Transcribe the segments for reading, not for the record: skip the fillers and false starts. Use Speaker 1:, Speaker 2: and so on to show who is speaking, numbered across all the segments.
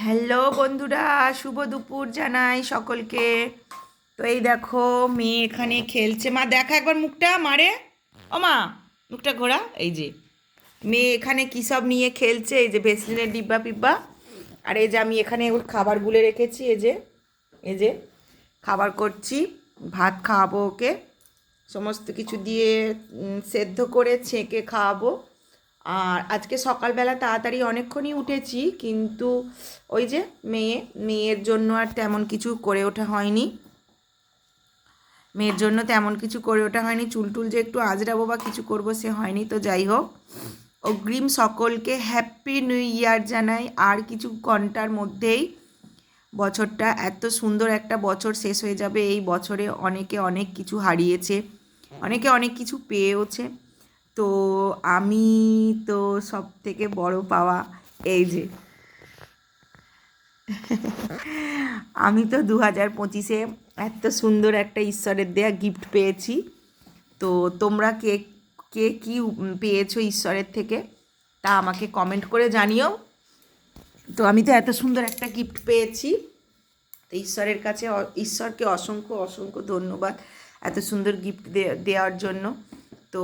Speaker 1: Hello বন্ধুরা, শুভ দুপুর জানাই সকলকে। তো এই দেখো, মেয়ে এখানে খেলছে। মা দেখা একবার মুখটা মারে। ও মা, মুখটা ঘোরা। এই যে মেয়ে এখানে কী সব নিয়ে খেলছে, এই যে ভেসলিনের ডিব্বা পিব্বা। আর এই যে আমি এখানে ওর খাবার গুলে রেখেছি, এই যে খাবার করছি, ভাত খাওয়াবো ওকে। সমস্ত কিছু দিয়ে সেদ্ধ করে ছেঁকে খাওয়াবো। আর আজকে সকালবেলা তাড়াতাড়ি অনেকক্ষণই উঠেছি, কিন্তু ওই যে মেয়ের জন্য আর তেমন কিছু করে ওঠা হয়নি। মেয়ের জন্য তেমন কিছু করে ওঠা হয়নি, চুলটুল যে একটু আঁচড়াবো বা কিছু করবো সে হয়নি। তো যাই হোক, অগ্রিম সকলকে হ্যাপি নিউ ইয়ার জানাই। আর কিছু ঘন্টার মধ্যেই বছরটা, এত সুন্দর একটা বছর শেষ হয়ে যাবে। এই বছরে অনেকে অনেক কিছু হারিয়েছে, অনেকে অনেক কিছু পেয়েওছে। তো আমি তো সব থেকে বড় পাওয়া এই যে আমি তো 2025-এ এত সুন্দর একটা ঈশ্বরের দেয়া গিফট পেয়েছি। তো তোমরা কে কে কী পেয়েছো ঈশ্বরের থেকে তা আমাকে কমেন্ট করে জানিও। তো আমি তো এত সুন্দর একটা গিফট পেয়েছি। তো ঈশ্বরের কাছে ঈশ্বরকে অসংখ্য অসংখ্য ধন্যবাদ এত সুন্দর গিফট দেওয়ার জন্য। তো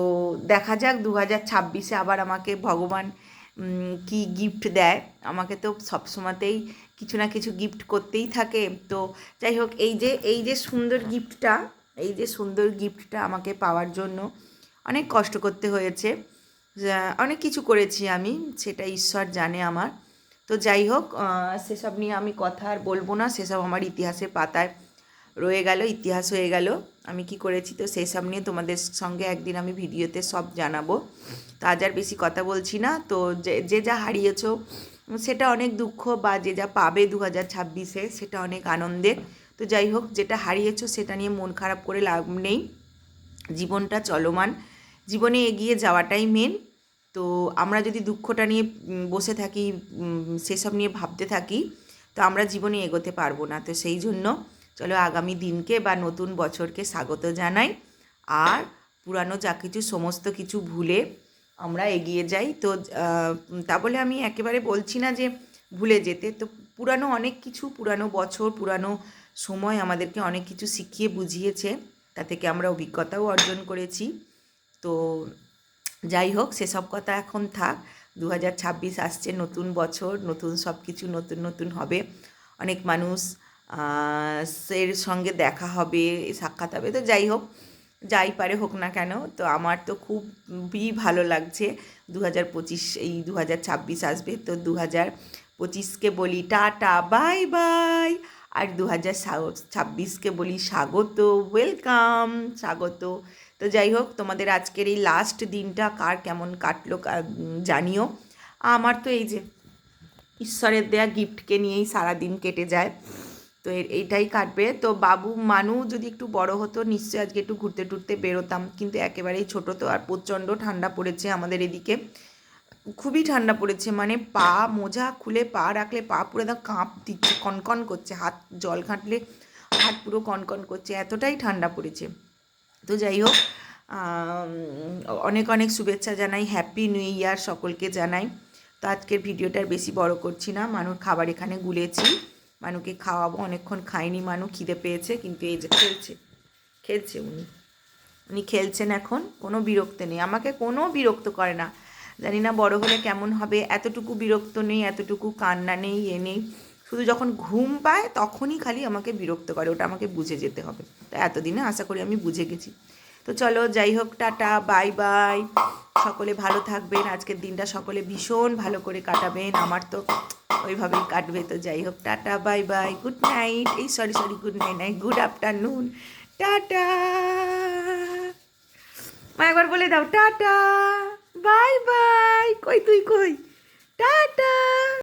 Speaker 1: দেখা যাক 2026-এ আবার আমাকে ভগবান কি গিফট দেয়। আমাকে তো সবসময়তেই কিছু না কিছু গিফট করতেই থাকে। তো যাই হোক, এই যে সুন্দর গিফটটা আমাকে পাওয়ার জন্য অনেক কষ্ট করতে হয়েছে, অনেক কিছু করেছি আমি, সেটা ঈশ্বর জানে আমার। তো যাই হোক, সেসব নিয়ে আমি কথা আর বলবো না, সেসব আমার ইতিহাসের পাতায় রয়ে গেল, ইতিহাস হয়ে গেল আমি কি করেছি। তো সেই সব নিয়ে তোমাদের সঙ্গে একদিন আমি ভিডিওতে সব জানাবো। তো আজ আর বেশি কথা বলছি না। তো যে যা হারিয়েছো সেটা অনেক দুঃখ, বা যে যা পাবে 2026-এ সেটা অনেক আনন্দের। তো যাই হোক, যেটা হারিয়েছো সেটা নিয়ে মন খারাপ করে লাভ নেই। জীবনটা চলমান, জীবনে এগিয়ে যাওয়াটাই মেন। তো আমরা যদি দুঃখটা নিয়ে বসে থাকি, সেসব নিয়ে ভাবতে থাকি, তো আমরা জীবনে এগোতে পারবো না। তো সেই জন্য চলো আগামী দিনকে বা নতুন বছরকে স্বাগত জানাই। আর পুরানো যা কিছু সমস্ত কিছু ভুলে আমরা এগিয়ে যাই। তো তা বলে আমি একেবারে বলছি না যে ভুলে যেতে। তো পুরানো অনেক কিছু, পুরানো বছর, পুরানো সময় আমাদেরকে অনেক কিছু শিখিয়ে বুঝিয়েছে, তা থেকে আমরা অভিজ্ঞতাও অর্জন করেছি। তো যাই হোক, সেসব কথা এখন থাক। 2026 আসছে, নতুন বছর, নতুন সব কিছু, নতুন নতুন হবে। অনেক মানুষ এর সঙ্গে দেখা হবে, সাক্ষাৎ হবে। তো যাই হোক, যাই পারে হোক না কেন, তো আমার তো খুবই ভালো লাগছে। 2025, এই 2026 আসবে। তো 2025-কে বলি টাটা বাই বাই, আর 2026-কে বলি স্বাগত, ওয়েলকাম, স্বাগত। তো যাই হোক, তোমাদের আজকের এই লাস্ট দিনটা কার কেমন কাটলো জানিও। আমার তো এই যে ঈশ্বরের দেয়া গিফটকে নিয়েই সারা দিন কেটে যায়। তো এইটাই কাটবে। তো বাবু মানু যদি একটু বড় হতো, নিশ্চয়ই আজকে একটু ঘুরতে টুরতে বেরোতাম, কিন্তু একেবারেই ছোটো। তো আর প্রচণ্ড ঠান্ডা পড়েছে আমাদের এদিকে, খুবই ঠান্ডা পড়েছে। মানে পা মোজা খুলে পা রাখলে পা পুরো একদম কাঁপ দিচ্ছে, কনকন করছে, হাত জল ঘাঁটলে হাত পুরো কনকন করছে, এতটাই ঠান্ডা পড়েছে। তো যাই হোক, অনেক অনেক শুভেচ্ছা জানাই, হ্যাপি নিউ ইয়ার সকলকে জানাই। তো আজকের ভিডিওটা আর বেশি বড় করছি না। মানুর খাবার এখানে গুলেছি, মানুকে খাওয়াবো। অনেকক্ষণ খাইনি মানু, খিদে পেয়েছে। কিন্তু এই যে খেলছে উনি উনি খেলছেন এখন, কোনো বিরক্ত নেই, আমাকে কোনো বিরক্ত করে না। জানি না বড় হলে কেমন হবে, এতটুকু বিরক্ত নেই, এতটুকু কান্না নেই, এ নেই। শুধু যখন ঘুম পায় তখনই খালি আমাকে বিরক্ত করে, ওটা আমাকে বুঝে যেতে হবে। তা এতদিনে আশা করি আমি বুঝে গেছি। তো চলো, যাই হোক, টাটা বাই বাই। সকলে ভালো থাকবেন, আজকের দিনটা সকলে ভীষণ ভালো করে কাটাবেন, আমার তো ওইভাবেই কাটবে। তো যাই হোক, tata bye bye, good night, এই sorry good night, good afternoon, tata. মা একবার বলে দাও টাটা বাই বাই। কই তুই কই? টাটা।